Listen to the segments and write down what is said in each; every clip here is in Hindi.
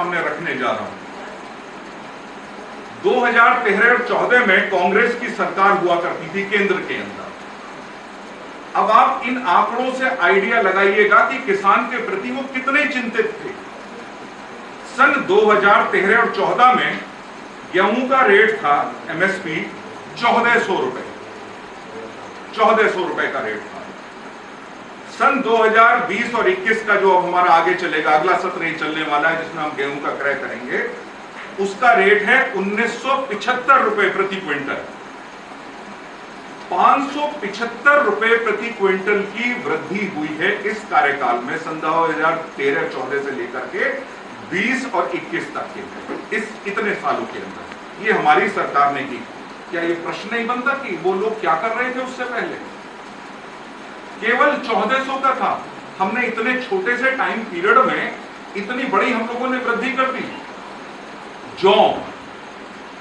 सामने रखने जा रहा हूं। 2013 और 14 में कांग्रेस की सरकार हुआ करती थी केंद्र के अंदर। अब आप इन आंकड़ों से आइडिया लगाइएगा कि किसान के प्रति वो कितने चिंतित थे। सन 2013 और 14 में गेहूं का रेट था एमएसपी 1400 रुपए, 1400 रुपए का रेट था। सन 2020 और 21 का जो अब हमारा आगे चलेगा, अगला सत्र ही चलने वाला है जिसमें हम गेहूं का क्रय करेंगे, उसका रेट है 1975 रुपए प्रति क्विंटल। 575 रुपए प्रति क्विंटल की वृद्धि हुई है इस कार्यकाल में, सन 2013-14 से लेकर के 20 और 21 तक के, इस इतने सालों के अंदर ये हमारी सरकार ने की। क्या ये प्रश्न नहीं बनता कि वो लोग क्या कर रहे थे उससे पहले? केवल 1400 का था, हमने इतने छोटे से टाइम पीरियड में इतनी बड़ी हम लोगों ने वृद्धि कर दी। जौ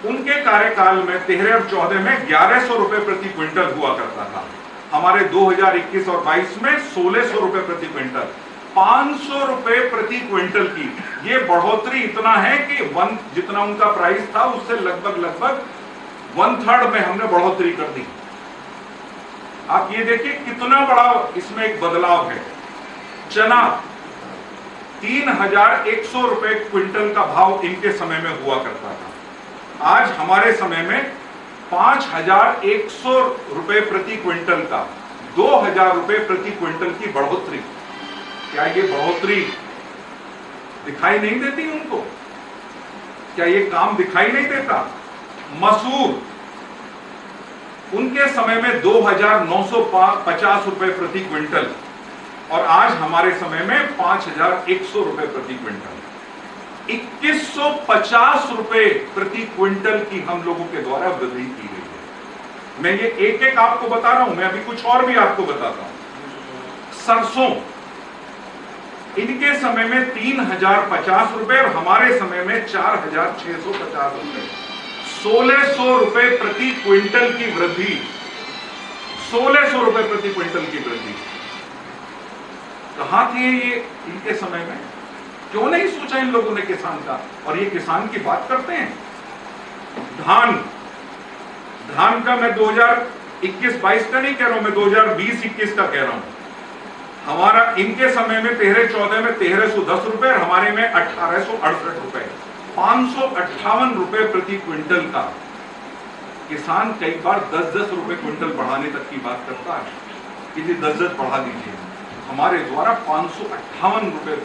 उनके कार्यकाल में 13 और 14 में 1100 रुपए प्रति क्विंटल हुआ करता था, हमारे 2021 और 22 में 1600 रुपए प्रति क्विंटल। 500 रुपए प्रति क्विंटल की ये बढ़ोतरी इतना है कि जितना उनका प्राइस था उससे लगभग 1/3 में हमने बढ़ोतरी कर दी। आप ये देखिए कितना बड़ा इसमें एक बदलाव है। चना 3100 रुपए क्विंटल का भाव इनके समय में हुआ करता था, आज हमारे समय में 5100 रुपए प्रति क्विंटल का 2000 रुपए प्रति क्विंटल की बढ़ोतरी। क्या ये बढ़ोतरी दिखाई नहीं देती उनको? क्या ये काम दिखाई नहीं देता? मसूर उनके समय में 2950 रुपए प्रति क्विंटल और आज हमारे समय में 5100 रुपए प्रति क्विंटल। 2150 रुपए प्रति क्विंटल की हम लोगों के द्वारा वृद्धि की गई है। मैं ये एक एक आपको बता रहा हूं, मैं अभी कुछ और भी आपको बताता हूं। सरसों इनके समय में 3050 रुपए और हमारे समय में 4650 रुपए। 1600 रुपए प्रति क्विंटल की वृद्धि, 1600 रुपए प्रति क्विंटल की वृद्धि। कहां थे ये इनके समय में? क्यों नहीं सोचा इन लोगों ने किसान का? और ये किसान की बात करते हैं। धान का मैं 2021-22 का नहीं कह रहा हूं, मैं 2020-21 का कह रहा हूं। हमारा इनके समय में 13-14 में 1310 रुपए और हमारे में 1868 रुपए, 558 रुपए प्रति क्विंटल का। किसान कई बार 10-10 रुपए क्विंटल बढ़ाने तक की बात करता है कि 10-10 बढ़ा दीजिए। हमारे द्वारा 558 रुपए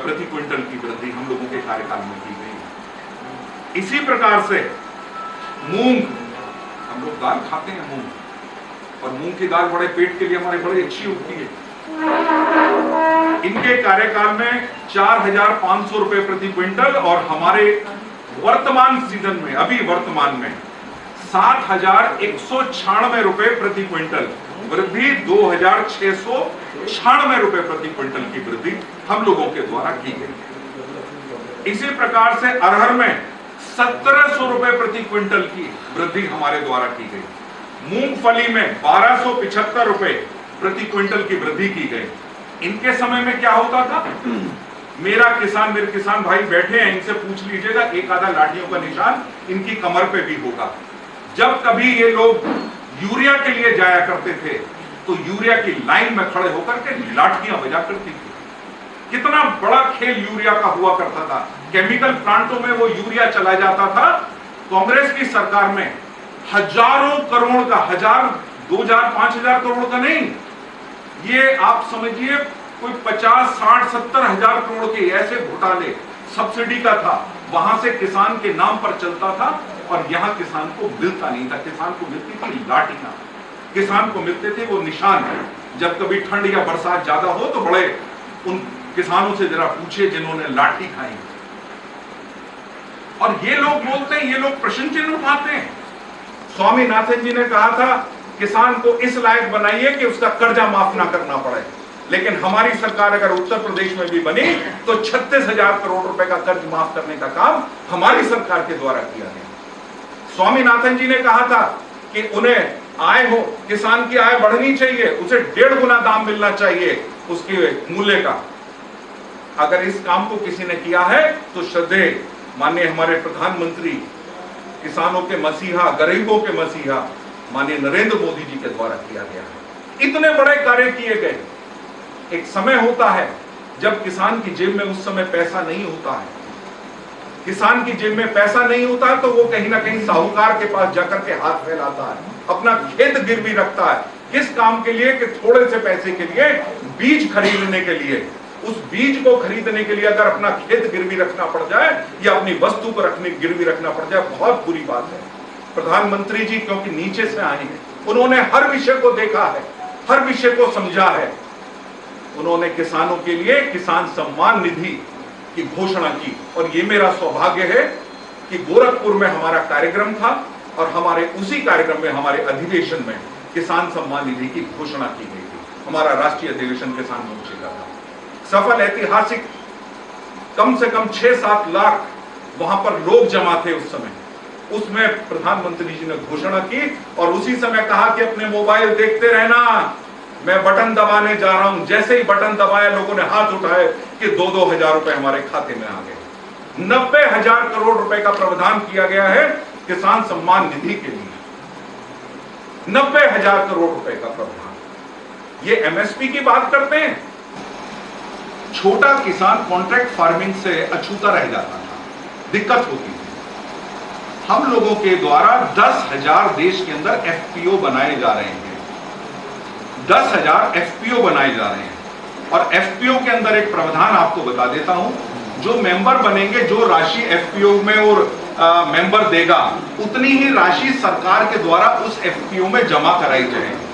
प्रति क्विंटल की वृद्धि हम लोगों के कार्यकाल में की गई। इसी प्रकार से मूंग, हम लोग दाल खाते हैं मूंग, और मूंग की दाल बड़े पेट के लिए हमारे बड़ी अच्छी होती है। इनके कार्यकाल में 4500 रुपए प्रति क्विंटल और हमारे वर्तमान सीजन में, अभी वर्तमान में 7196 रुपए प्रति क्विंटल वृद्धि, 2696 रुपए प्रति क्विंटल की वृद्धि हम लोगों के द्वारा की गई। इसी प्रकार से अरहर में 1700 रुपए प्रति क्विंटल की वृद्धि हमारे द्वारा की गई। मूंगफली में 1275 रुपए प्रति क्विंटल की वृद्धि की गई। इनके समय में क्या होता था? मेरे किसान भाई बैठे हैं, इनसे पूछ लीजिएगा, एक आधा लाठियों का निशान इनकी कमर पे भी होगा। जब कभी ये लोग यूरिया के लिए जाया करते थे तो यूरिया की लाइन में खड़े होकर के लाठियां बजा करती थी। कितना बड़ा खेल यूरिया का हुआ करता था। केमिकल प्लांटों में वो यूरिया चला जाता था। कांग्रेस की सरकार में हजारों करोड़ का, 1000, 2000, 5000 करोड़ का नहीं, ये आप समझिए कोई 50, 60, 70 हजार करोड़ के ऐसे घोटाले सब्सिडी का था, वहां से किसान के नाम पर चलता था और यहां किसान को मिलता नहीं था। किसान को मिलती थी लाठियां, किसान को मिलते थे वो निशान। जब कभी ठंड या बरसात ज्यादा हो तो बड़े उन किसानों से जरा पूछे जिन्होंने लाठी खाई। और ये लोग बोलते हैं, ये लोग प्रश्न चिन्ह उठाते हैं। स्वामीनाथन जी ने कहा था किसान को इस लायक बनाइए कि उसका कर्जा माफ ना करना पड़े, लेकिन हमारी सरकार अगर उत्तर प्रदेश में भी बनी तो 36,000 करोड़ रुपए का कर्ज माफ करने का काम हमारी सरकार के द्वारा किया गया। स्वामीनाथन जी ने कहा था कि उन्हें आय हो, किसान की आय बढ़नी चाहिए, उसे 1.5 गुना दाम मिलना चाहिए उसके मूल्य का। अगर इस काम को किसी ने किया है तो श्रद्धेय माननीय हमारे प्रधानमंत्री, किसानों के मसीहा, गरीबों के मसीहा माननीय नरेंद्र मोदी जी के द्वारा किया गया है। इतने बड़े कार्य किए गए। एक समय होता है जब किसान की जेब में उस समय पैसा नहीं होता है, किसान की जेब में पैसा नहीं होता है तो वो कहीं ना कहीं साहूकार के पास जाकर के हाथ फैलाता है, अपना खेत गिरवी रखता है। किस काम के लिए? कि थोड़े से पैसे के लिए बीज खरीदने के लिए। उस बीज को खरीदने के लिए अगर अपना खेत गिरवी रखना पड़ जाए या अपनी वस्तु को गिरवी रखना पड़ जाए, बहुत बुरी बात है। प्रधानमंत्री जी क्योंकि नीचे से आए हैं, उन्होंने हर विषय को देखा है, हर विषय को समझा है। उन्होंने किसानों के लिए किसान सम्मान निधि की घोषणा की और ये मेरा सौभाग्य है कि गोरखपुर में हमारा कार्यक्रम था और हमारे उसी कार्यक्रम में, हमारे अधिवेशन में किसान सम्मान निधि की घोषणा की गई थी। हमारा राष्ट्रीय अधिवेशन किसान मोर्चे का था। सफल, ऐतिहासिक, कम से कम 6-7 लाख वहां पर लोग जमा थे उस समय। उसमें प्रधानमंत्री जी ने घोषणा की और उसी समय कहा कि अपने मोबाइल देखते रहना, मैं बटन दबाने जा रहा हूं। जैसे ही बटन दबाया, लोगों ने हाथ उठाए कि 2-2 हजार रुपए हमारे खाते में आ गए। 90,000 करोड़ रुपए का प्रावधान किया गया है किसान सम्मान निधि के लिए। 90,000 करोड़ रुपए का प्रावधान। ये एमएसपी की बात करते हैं। छोटा किसान कॉन्ट्रैक्ट फार्मिंग से अछूता रह जाता था, दिक्कत होती थी। हम लोगों के द्वारा 10,000 देश के अंदर एफपीओ बनाए जा रहे हैं। 10,000 एफपीओ बनाए जा रहे हैं और एफपीओ के अंदर एक प्रावधान आपको बता देता हूं, जो मेंबर बनेंगे, जो राशि एफपीओ में और मेंबर देगा, उतनी ही राशि सरकार के द्वारा उस एफपीओ में जमा कराई जाएगी।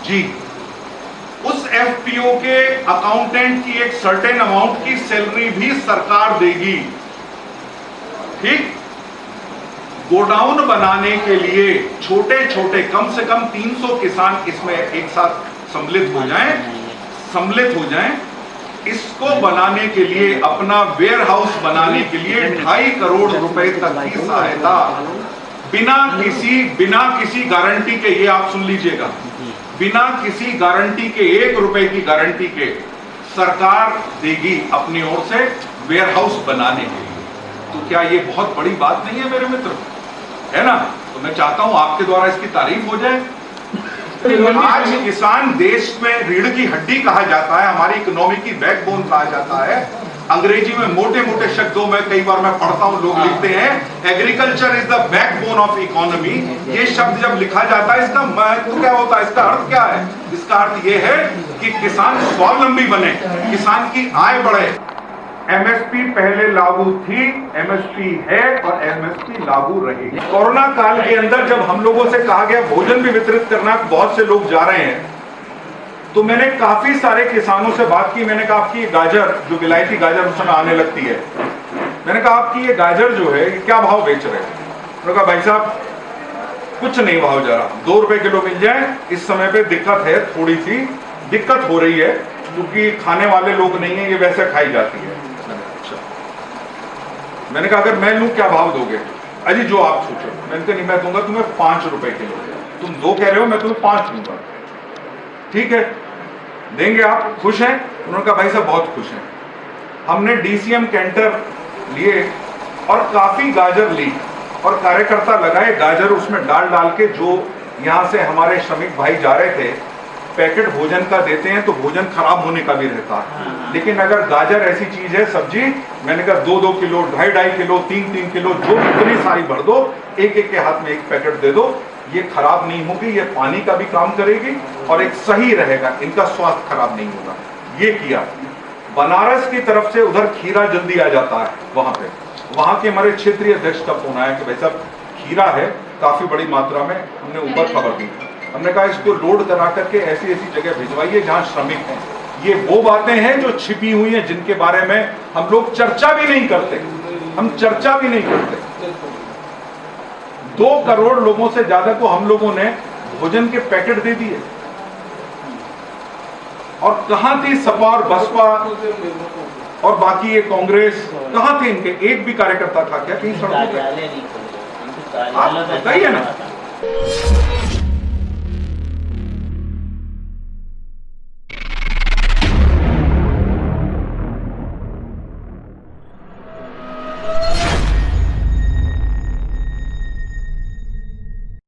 जी, उस एफपीओ के अकाउंटेंट की एक सर्टेन अमाउंट की सैलरी भी सरकार देगी। ठीक, गोडाउन बनाने के लिए छोटे छोटे कम से कम 300 किसान इसमें एक साथ सम्मिलित हो जाएं। इसको बनाने के लिए, अपना वेयर हाउस बनाने के लिए 2.5 करोड़ रुपए तक की सहायता बिना किसी गारंटी के, ये आप सुन लीजिएगा, बिना किसी गारंटी के, 1 रुपए की गारंटी के सरकार देगी अपनी ओर से वेयर हाउस बनाने के लिए। तो क्या ये बहुत बड़ी बात नहीं है मेरे मित्र? है ना? तो मैं चाहता हूं आपके द्वारा इसकी तारीफ हो जाए। आज किसान देश में रीढ़ की हड्डी कहा जाता है, हमारी इकोनॉमी की बैकबोन कहा जाता है। अंग्रेजी में मोटे मोटे शब्दों में कई बार मैं पढ़ता हूं, लोग लिखते हैं agriculture is the backbone of economy. ये शब्द जब लिखा जाता है, इसका महत्व क्या होता है? इसका अर्थ क्या है? इसका अर्थ ये है कि किसान स्वावलंबी बने, किसान की आय बढ़े। एमएसपी पहले लागू थी, एमएसपी है और एमएसपी लागू रहेगी। कोरोना काल के अंदर जब हम लोगों से कहा गया भोजन भी वितरित करना, बहुत से लोग जा रहे हैं, तो मैंने काफी सारे किसानों से बात की। मैंने कहा आपकी गाजर, जो विलायती गाजर उस समय आने लगती है, मैंने कहा आपकी ये गाजर जो है क्या भाव बेच रहे हैं? उन्होंने कहा भाई साहब कुछ नहीं भाव जा रहा, 2 रुपए किलो मिल जाए। इस समय पे दिक्कत है, थोड़ी सी दिक्कत हो रही है क्योंकि खाने वाले लोग नहीं है, ये वैसे खाई जाती है। मैंने कहा अगर मैं लूं क्या भाव दोगे? अजी जो आप सोचो। मैंने कहा नहीं, मैं दूंगा तुम्हें 5 रुपए किलो। तुम 2 कह रहे हो, मैं तुम्हें 5 दूंगा। ठीक है, देंगे आप? खुश हैं? उन्होंने कहा भाई साहब बहुत खुश हैं। हमने डीसीएम कैंटर लिए और काफी गाजर ली और कार्यकर्ता लगाए, गाजर उसमें डाल के, जो यहां से हमारे श्रमिक भाई जा रहे थे, पैकेट भोजन का देते हैं तो भोजन खराब होने का भी रहता है। लेकिन अगर गाजर ऐसी चीज है, सब्जी, मैंने कहा 2-2 किलो, 2.5 किलो, 3-3 किलो, जो इतनी सारी भर दो, एक के हाथ में एक पैकेट दे दो, ये खराब नहीं होगी, ये पानी का भी काम करेगी और एक सही रहेगा, इनका स्वास्थ्य खराब नहीं होगा। ये किया। बनारस की तरफ से उधर खीरा जल्दी आ जाता है, वहां के हमारे क्षेत्रीय अध्यक्ष का फोन आया कि भाई साहब खीरा है काफी बड़ी मात्रा में, हमने ऊपर खबर दी। हमने कहा इसको लोड करा करके ऐसी ऐसी जगह भिजवाइए जहां श्रमिक हैं। ये वो बातें हैं जो छिपी हुई हैं, जिनके बारे में हम लोग चर्चा भी नहीं करते। 2 करोड़ लोगों से ज्यादा को हम लोगों ने भोजन के पैकेट दे दिए। और कहां थी सपा और बसपा और बाकी ये कांग्रेस, कहां थे इनके? एक भी कार्यकर्ता था क्या कहीं सड़कों पे? आप बताइए ना।